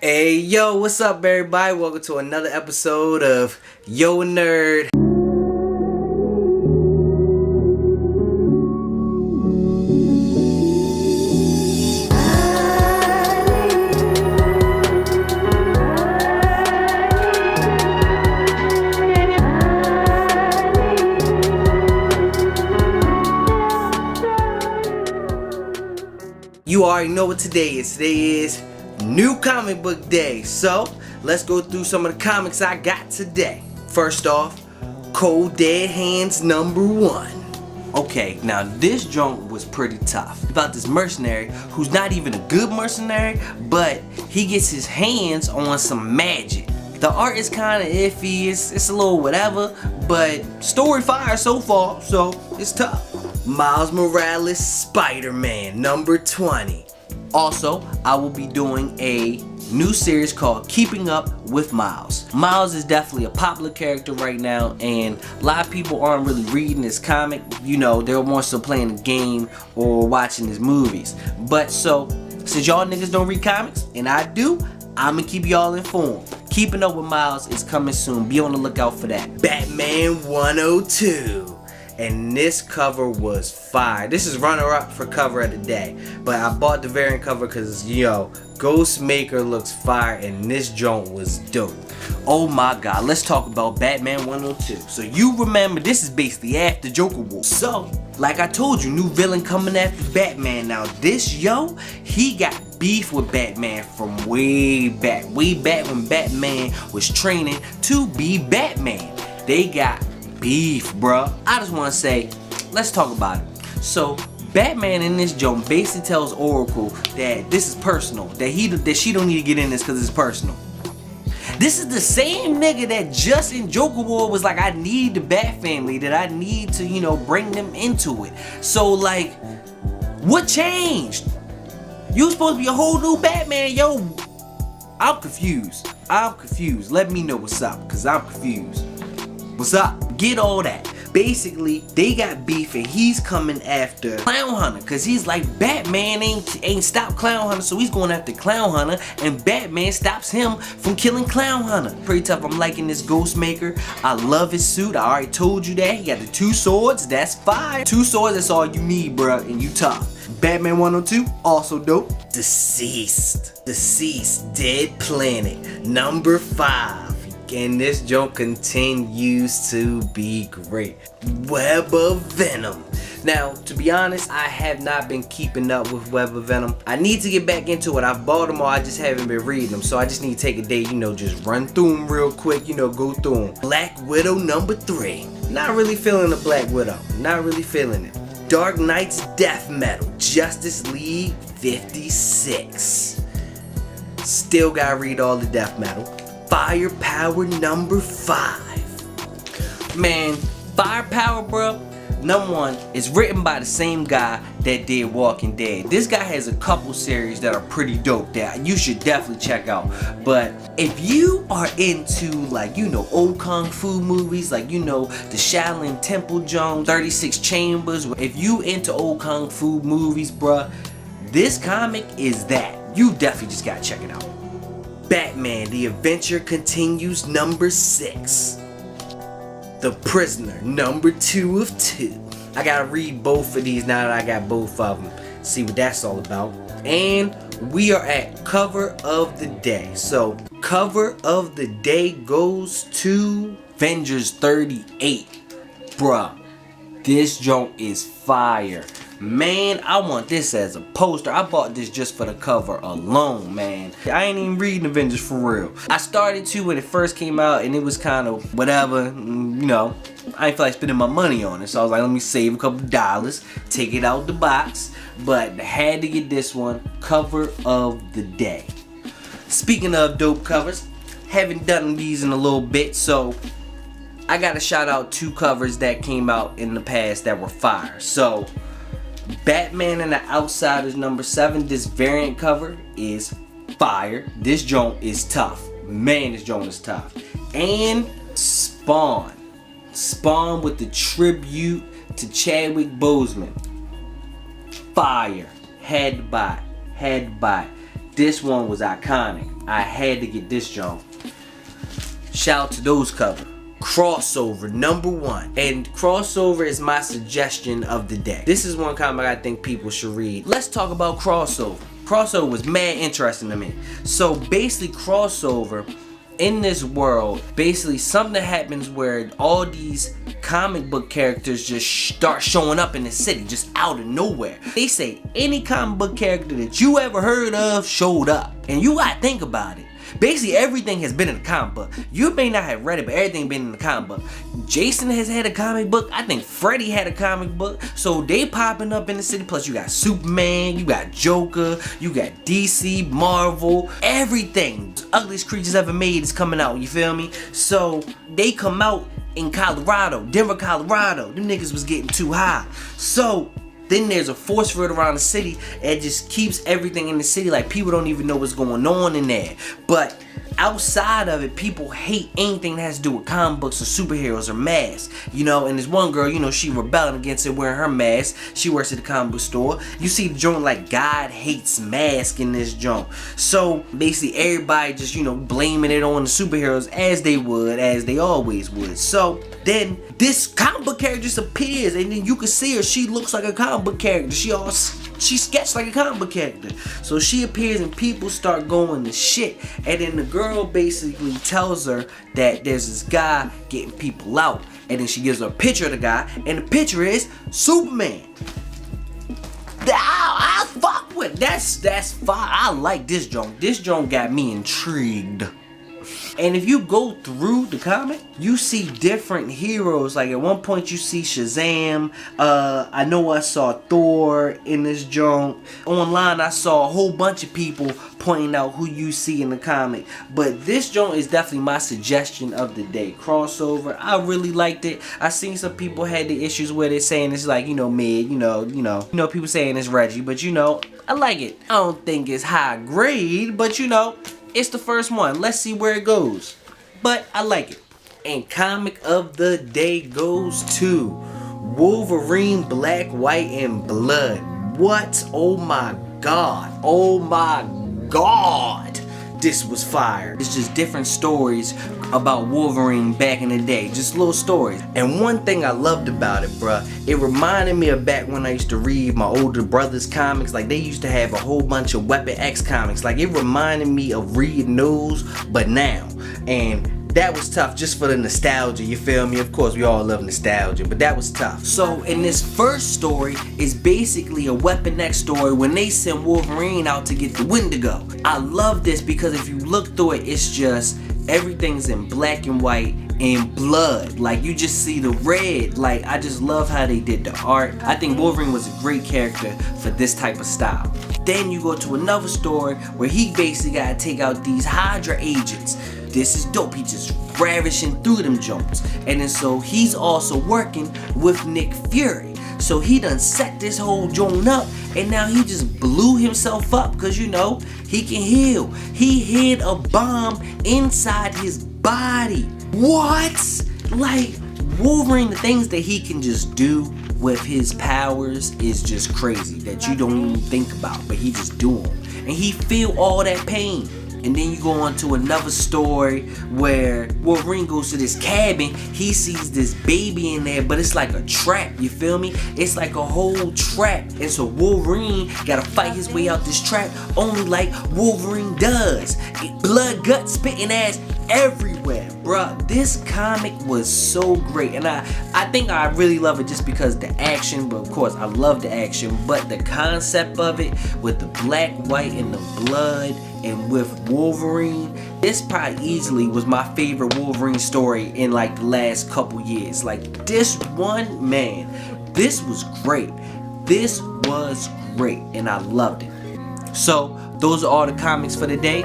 Hey yo, what's up everybody? Welcome to another episode of Yo Nerd. You already know what today is. Today is New Comic Book Day. So, let's go through some of the comics I got today. First off, Cold Dead Hands #1. Okay, now this joint was pretty tough. About this mercenary who's not even a good mercenary, but he gets his hands on some magic. The art is kind of iffy, it's a little whatever, but story fire so far, so it's tough. Miles Morales Spider-Man #20. Also, I will be doing a new series called Keeping Up with Miles. Miles is definitely a popular character right now, and a lot of people aren't really reading this comic. You know, they're more so playing the game or watching his movies. But so, since y'all niggas don't read comics, and I do, I'ma keep y'all informed. Keeping Up with Miles is coming soon. Be on the lookout for that. Batman 102. And this cover was fire. This is runner-up for cover of the day. But I bought the variant cover because, yo, Ghostmaker looks fire and this joint was dope. Oh my god, let's talk about Batman 102. So you remember, this is basically after Joker War. So, like I told you, new villain coming after Batman. Now this, yo, he got beef with Batman from way back when Batman was training to be Batman. They got beef, bruh. I just want to say, let's talk about it. So Batman in this joint basically tells Oracle that this is personal, that she don't need to get in this because it's personal. This is the same nigga that just in Joker War was like, I need the Bat family, that I need to, you know, bring them into it. So like, what changed? You supposed to be a whole new Batman, yo. I'm confused. Let me know what's up, because I'm confused. What's up? Get all that. Basically, they got beef and he's coming after Clown Hunter because he's like, Batman ain't stopped Clown Hunter, so he's going after Clown Hunter, and Batman stops him from killing Clown Hunter. Pretty tough. I'm liking this Ghostmaker. I love his suit. I already told you that. He got the 2 swords. That's fire. 2 swords, that's all you need, bruh, and you tough. Batman 102, also dope. Deceased, Dead Planet, #5. And this joint continues to be great. Web of Venom. Now, to be honest, I have not been keeping up with Web of Venom. I need to get back into it. I've bought them all, I just haven't been reading them. So I just need to take a day, you know, just run through them real quick, you know, go through them. Black Widow #3. Not really feeling the Black Widow. Not really feeling it. Dark Knight's Death Metal. Justice League 56. Still gotta read all the Death Metal. Firepower #5. Man, Firepower, bro, #1 is written by the same guy that did Walking Dead. This guy has a couple series that are pretty dope that you should definitely check out. But if you are into, like, you know, old kung fu movies, like, you know, the Shaolin Temple Jones, 36 Chambers, if you into old kung fu movies, bruh, this comic is that. You definitely just gotta check it out. Batman, The Adventure Continues #6. The Prisoner, #2 of 2. I gotta read both of these now that I got both of them. See what that's all about. And we are at cover of the day. So, cover of the day goes to Avengers 38. Bruh, this joint is fire. Man, I want this as a poster. I bought this just for the cover alone, man. I ain't even reading Avengers for real. I started to when it first came out and it was kind of whatever, you know. I ain't feel like spending my money on it. So I was like, let me save a couple dollars, take it out the box. But I had to get this one, cover of the day. Speaking of dope covers, haven't done these in a little bit, so I gotta shout out 2 covers that came out in the past that were fire. So, Batman and the Outsiders #7, this variant cover is fire. This joint is tough. Man, this joint is tough. And Spawn with the tribute to Chadwick Boseman. Fire. Had to buy. This one was iconic. I had to get this jump. Shout out to those covers. Crossover #1, and Crossover is my suggestion of the day. This is one comic I think people should read. Let's talk about Crossover. Crossover was mad interesting to me. So basically, Crossover, in this world, basically something happens where all these comic book characters just start showing up in the city, just out of nowhere. They say any comic book character that you ever heard of showed up, and you gotta think about it. Basically, everything has been in the comic book. You may not have read it, but everything been in the comic book. Jason has had a comic book. I think Freddy had a comic book. So they popping up in the city. Plus, you got Superman, you got Joker, you got DC, Marvel, everything. The ugliest creatures ever made is coming out. You feel me? So they come out in Colorado, Denver, Colorado. Them niggas was getting too high. So then there's a force field around the city that just keeps everything in the city, like people don't even know what's going on in there. But outside of it, people hate anything that has to do with comic books or superheroes or masks, you know. And there's one girl, you know, she rebelling against it, wearing her mask. She works at the comic book store. You see the joint like God hates mask in this joint. So basically everybody just, you know, blaming it on the superheroes as they would, as they always would. So then this comic book character just appears, and then you can see her. She looks like a comic book character. She sketched like a comic book character. So she appears and people start going to shit. And then the girl basically tells her that there's this guy getting people out. And then she gives her a picture of the guy, and the picture is Superman. I fuck with that's fine. I like this joint. This joint got me intrigued. And if you go through the comic, you see different heroes. Like at one point you see Shazam. I know I saw Thor in this joint. Online I saw a whole bunch of people pointing out who you see in the comic. But this joint is definitely my suggestion of the day. Crossover. I really liked it. I seen some people had the issues with it, saying it's like, you know, mid, you know, people saying it's Reggie, but you know, I like it. I don't think it's high grade, but you know, it's the first one. Let's see where it goes. But I like it. And comic of the day goes to Wolverine Black, White, and Blood. What? Oh my God. Oh my God. This was fire. It's just different stories about Wolverine back in the day. Just little stories. And one thing I loved about it, bruh, it reminded me of back when I used to read my older brother's comics. Like they used to have a whole bunch of Weapon X comics. Like it reminded me of reading those, but now. And that was tough just for the nostalgia, you feel me? Of course, we all love nostalgia, but that was tough. So in this first story is basically a Weapon X story when they send Wolverine out to get the Wendigo. I love this because if you look through it, it's just everything's in black and white and blood. Like you just see the red. Like I just love how they did the art. I think Wolverine was a great character for this type of style. Then you go to another story where he basically gotta take out these Hydra agents. This is dope. He just ravishing through them joints. And then so he's also working with Nick Fury. So he done set this whole joint up, and now he just blew himself up because you know he can heal. He hid a bomb inside his body. What? Like Wolverine, the things that he can just do with his powers is just crazy that you don't even think about, but he just do them. And he feel all that pain. And then you go on to another story where Wolverine goes to this cabin. He sees this baby in there, but it's like a trap, you feel me? It's like a whole trap. And so Wolverine gotta fight his way out this trap, only like Wolverine does. Blood, gut, spitting ass everywhere, bruh. This comic was so great, and I think I really love it just because the action, but of course I love the action, but the concept of it with the black, white, and the blood, and with Wolverine, this probably easily was my favorite Wolverine story in like the last couple years. Like this one, man, this was great. This was great, and I loved it. So those are all the comics for the day.